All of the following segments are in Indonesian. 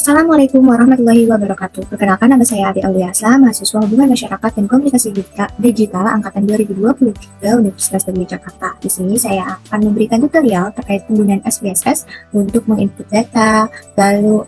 Assalamualaikum warahmatullahi wabarakatuh. Perkenalkan, nama saya Adi Auliasa, mahasiswa Hubungan Masyarakat dan Komunikasi Digital Angkatan 2023 Universitas Negeri Jakarta. Di sini saya akan memberikan tutorial terkait penggunaan SPSS untuk menginput data, lalu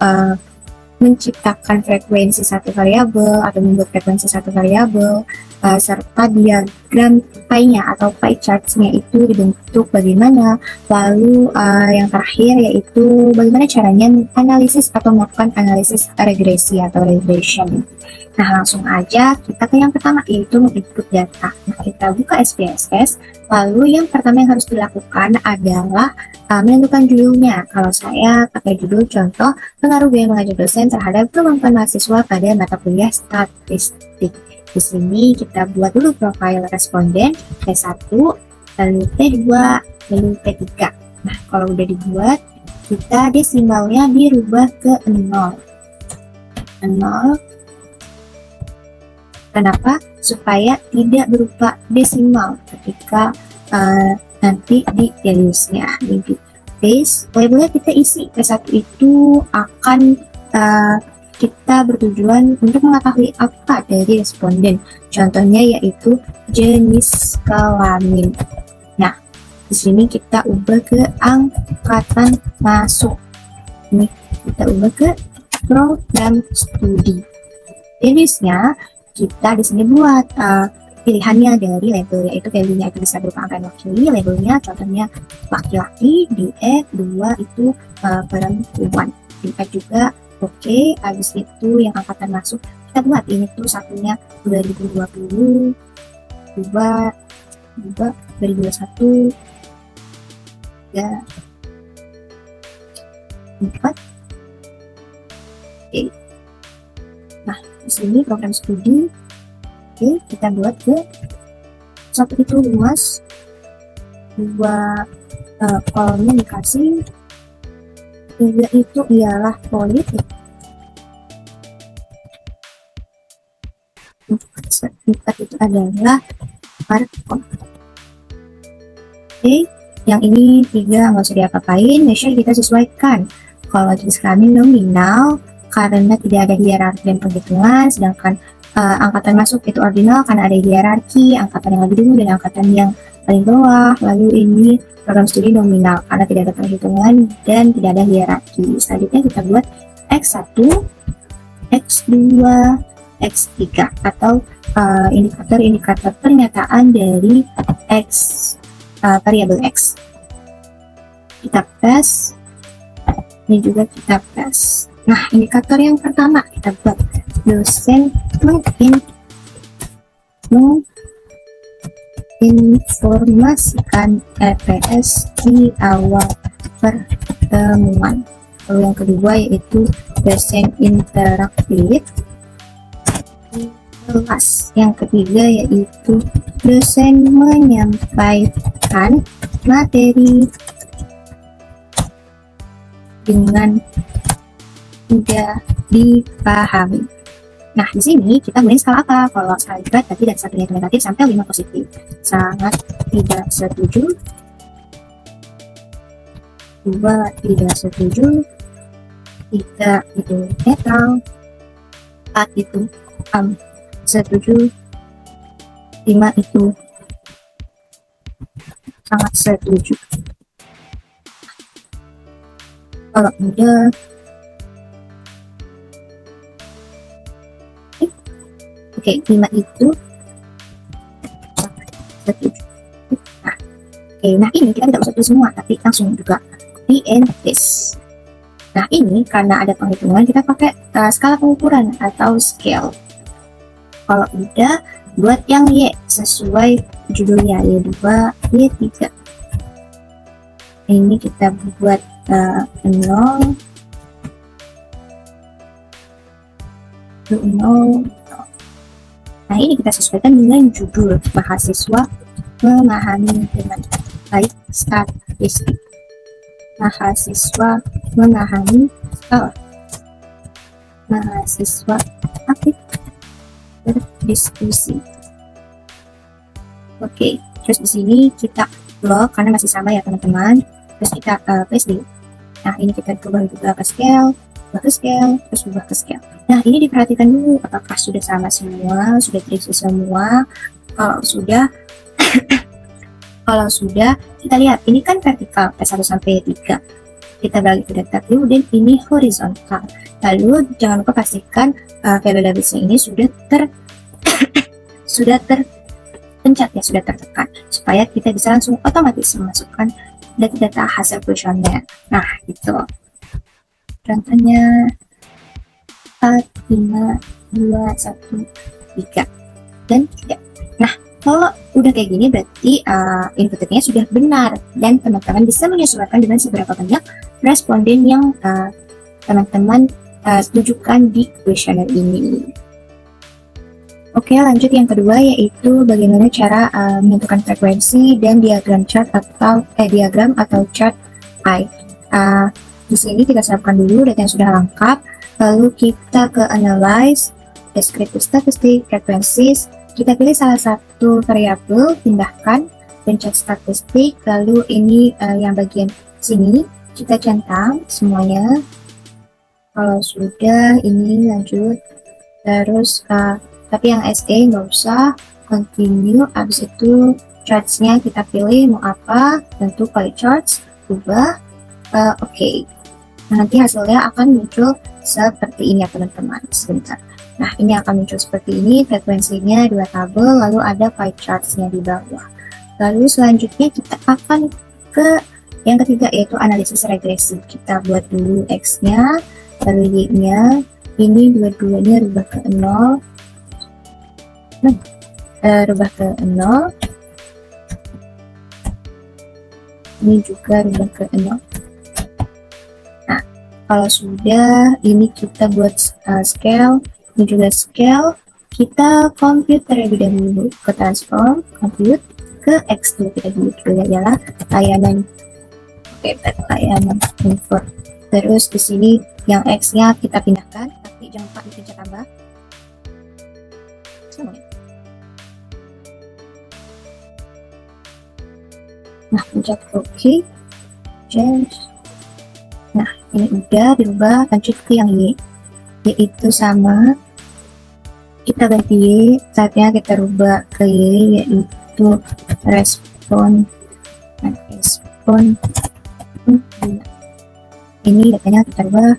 menciptakan frekuensi satu variabel atau membuat frekuensi satu variabel, serta diagram pie-nya atau pie charts-nya itu dibentuk bagaimana, lalu yang terakhir yaitu bagaimana caranya analisis atau melakukan analisis regresi atau regression. Nah, langsung aja kita ke yang pertama, yaitu menginput data. Nah, kita buka SPSS, lalu yang pertama yang harus dilakukan adalah menentukan judulnya. Kalau saya pakai judul contoh, pengaruh biaya mengajar dosen terhadap kemampuan mahasiswa pada mata kuliah statistik. Di sini kita buat dulu profil responden T1, lalu T2, lalu T3. Nah, kalau udah dibuat, kita desimalnya dirubah ke 0. Kenapa? Supaya tidak berupa desimal ketika nanti di values-nya. Di base, labelnya kita isi. T1 itu akan kita bertujuan untuk mengetahui apa dari responden. Contohnya yaitu jenis kelamin. Nah, di sini kita ubah ke angkatan masuk. Ini kita ubah ke program studi. Values-nya kita di sini buat pilihannya dari label, yaitu value-nya itu bisa berupa angka laki, labelnya contohnya laki-laki, DF 2 itu perempuan, DF juga oke. Habis itu yang angkatan masuk kita buat ini tuh satunya 2020, 2021, 3, 4. Oke. Nah, di sini program studi. Oke, kita buat ke satu itu luas, 2 kolomnya dikasih, 3 itu ialah politik, 4 itu adalah markom. Oke, yang ini 3 nggak usah diapa-apain, measure kita sesuaikan. Kalau jenis kelamin nominal karena tidak ada hierarki dan penghitungan, sedangkan angkatan masuk itu ordinal karena ada hierarki, angkatan yang lebih dulu dan angkatan yang paling bawah. Lalu ini program studi nominal karena tidak ada penghitungan dan tidak ada hierarki. Selanjutnya kita buat X1, X2, X3 atau indikator-indikator pernyataan dari X, variabel X. Kita pass, ini juga kita pass. Nah, indikator yang pertama kita buat dosen menginformasikan EPS di awal pertemuan. Lalu yang kedua yaitu dosen interaktif di kelas. Yang ketiga yaitu dosen menyampaikan materi dengan mudah dipahami. Nah, di sini kita gunain skala apa? Kalau skala berat berarti dari 1 itu negatif sampai 5 positif. Sangat tidak setuju, 2 tidak setuju, 3 itu netral, 4 itu setuju, 5 itu sangat setuju. Kalau udah oke, 5 itu setuju. Nah ini kita tidak usah tulis semua, tapi langsung juga copy and paste. Nah ini karena ada penghitungan kita pakai skala pengukuran atau scale. Kalau udah, buat yang Y sesuai judulnya, Y2, Y3. Ini kita buat 0, 0. Nah, ini kita sesuaikan dengan judul mahasiswa memahami dengan baik statistik. Mahasiswa memahami skala. Mahasiswa aktif berdiskusi. Oke, terus di sini kita blok karena masih sama ya teman-teman. Terus kita paste. Nah, ini kita coba juga ke scale. berubah ke scale, terus berubah ke scale. Nah, ini diperhatikan dulu apakah sudah sama semua, sudah terisi semua. Kalau sudah, kita lihat ini kan vertikal P1 sampai 3. Kita beralih ke data view dan ini horizontal. Lalu jangan lupa pastikan variablenya ini sudah terpencet ya, sudah tertekan supaya kita bisa langsung otomatis memasukkan data-data hasil kuesioner. Nah, itu contohnya 4, 5, 2, 1, 3 dan 3. Nah, kalau udah kayak gini berarti inputnya sudah benar dan teman-teman bisa menyesuaikan dengan seberapa banyak responden yang teman-teman tujukan di kuesioner ini. Oke, lanjut yang kedua yaitu bagaimana cara menentukan frekuensi dan diagram atau chart I. Di sini kita siapkan dulu data yang sudah lengkap, lalu kita ke analyze, descriptive statistic, frequencies. Kita pilih salah satu variabel, pindahkan, pencet statistik, lalu ini yang bagian sini kita centang semuanya. Kalau sudah, ini lanjut, terus tapi yang SE nggak usah, continue. Habis itu charts-nya kita pilih mau apa, tentu pie charts, ubah, oke. Nah, nanti hasilnya akan muncul seperti ini ya teman-teman. Sebentar. Nah, ini akan muncul seperti ini, frekuensinya 2 tabel, lalu ada pie charts-nya di bawah. Lalu selanjutnya kita akan ke yang ketiga yaitu analisis regresi. Kita buat dulu X-nya, lalu Y-nya, ini dua-duanya rubah ke 0. Rubah ke 0. Ini juga rubah ke 0. Nah, kalau sudah, ini kita buat scale, ini juga scale. Kita compute terlebih dahulu, ke transform, compute, ke X dulu kita dulu adalah layanan layanan import. Terus di sini yang X-nya kita pindahkan, tapi jangan lupa dipencet tambah. Nah, pencet OK, change. Nah, ini udah dirubah. Lanjut ke yang Y, yaitu sama, kita ganti Y, saatnya kita rubah ke Y, yaitu respon. Ini datanya kita rubah,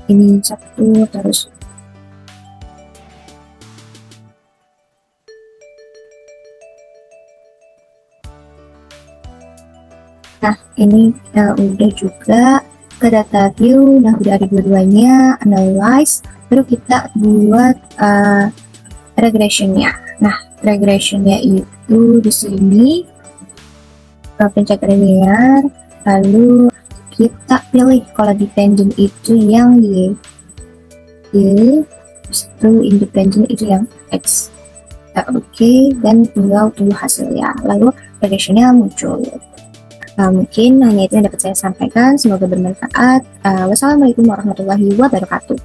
ini 1, terus nah ini udah juga ke data view. Nah, udah ada dua-duanya, analyze, baru kita buat regressionnya. Nah, regressionnya itu di sini pencet linear, lalu kita pilih kalau dependent itu yang Y, itu independent itu yang X. Oke, dan tinggal tunggu hasilnya, lalu regressionnya muncul. Mungkin hanya itu yang dapat saya sampaikan. Semoga bermanfaat. Wassalamualaikum warahmatullahi wabarakatuh.